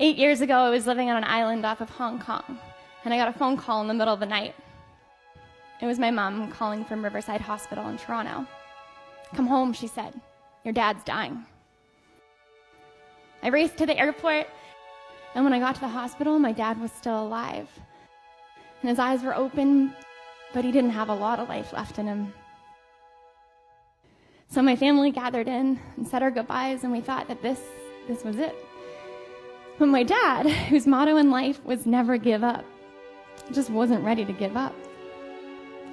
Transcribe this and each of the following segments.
8 years ago, I was living on an island off of Hong Kong, and I got a phone call in the middle of the night. It was my mom calling from Riverside Hospital in Toronto. "Come home," she said. "Your dad's dying." I raced to the airport, and when I got to the hospital, my dad was still alive. And his eyes were open, but he didn't have a lot of life left in him. So my family gathered in and said our goodbyes, and we thought that this was it. But my dad, whose motto in life was never give up, just wasn't ready to give up.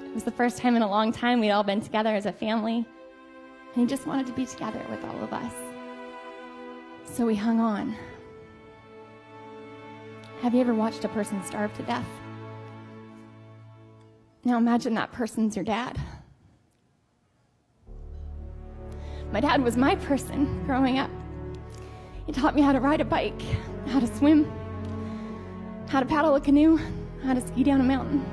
It was the first time in a long time we'd all been together as a family, and he just wanted to be together with all of us. So we hung on. Have you ever watched a person starve to death? Now imagine that person's your dad. My dad was my person growing up. He taught me how to ride a bike, how to swim, how to paddle a canoe, how to ski down a mountain.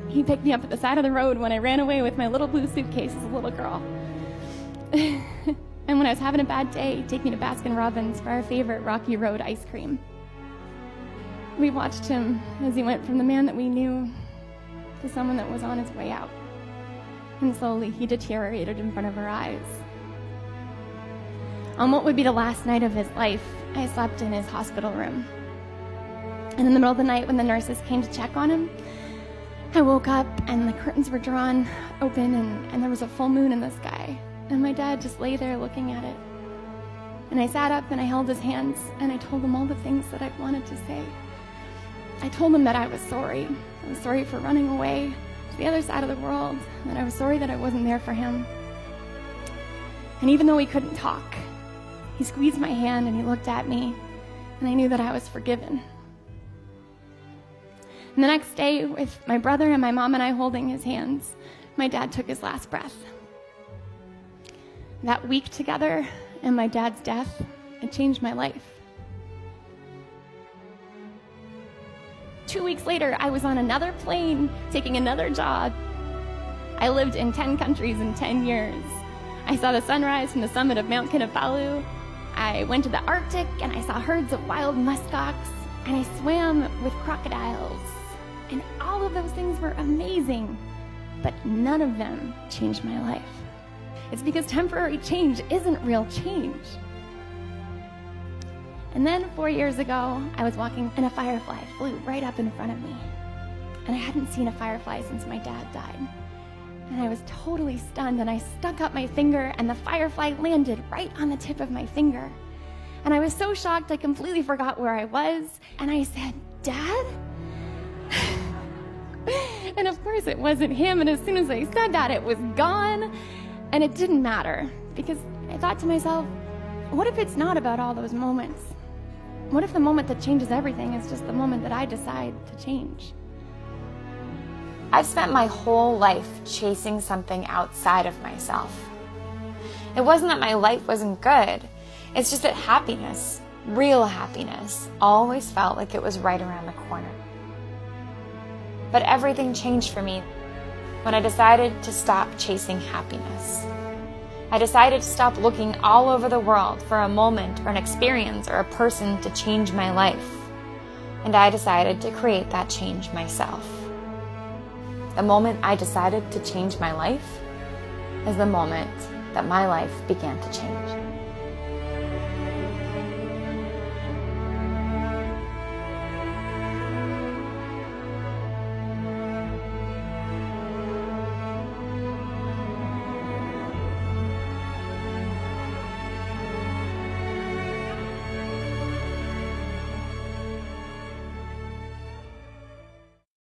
He picked me up at the side of the road when I ran away with my little blue suitcase as a little girl. And when I was having a bad day, he'd take me to Baskin-Robbins for our favorite Rocky Road ice cream. We watched him as he went from the man that we knew to someone that was on his way out. And slowly he deteriorated in front of our eyes. On what would be the last night of his life, I slept in his hospital room. And in the middle of the night when the nurses came to check on him, I woke up and the curtains were drawn open and there was a full moon in the sky. And my dad just lay there looking at it. And I sat up and I held his hands and I told him all the things that I'd wanted to say. I told him that I was sorry. I was sorry for running away to the other side of the world, and I was sorry that I wasn't there for him. And even though we couldn't talk, he squeezed my hand and he looked at me, and I knew that I was forgiven. And the next day, with my brother and my mom and I holding his hands, my dad took his last breath. That week together and my dad's death, it changed my life. 2 weeks later, I was on another plane, taking another job. I lived in 10 countries in 10 years. I saw the sunrise from the summit of Mount Kinabalu. I went to the Arctic, and I saw herds of wild muskox, and I swam with crocodiles. And all of those things were amazing, but none of them changed my life. It's because temporary change isn't real change. And then 4 years ago, I was walking and a firefly flew right up in front of me. And I hadn't seen a firefly since my dad died. And I was totally stunned, and I stuck up my finger and the firefly landed right on the tip of my finger. And I was so shocked I completely forgot where I was. And I said, "Dad?" And of course it wasn't him, and as soon as I said that, it was gone. And it didn't matter, because I thought to myself, what if it's not about all those moments? What if the moment that changes everything is just the moment that I decide to change? I've spent my whole life chasing something outside of myself. It wasn't that my life wasn't good. It's just that happiness, real happiness, always felt like it was right around the corner. But everything changed for me when I decided to stop chasing happiness. I decided to stop looking all over the world for a moment or an experience or a person to change my life. And I decided to create that change myself. The moment I decided to change my life is the moment that my life began to change.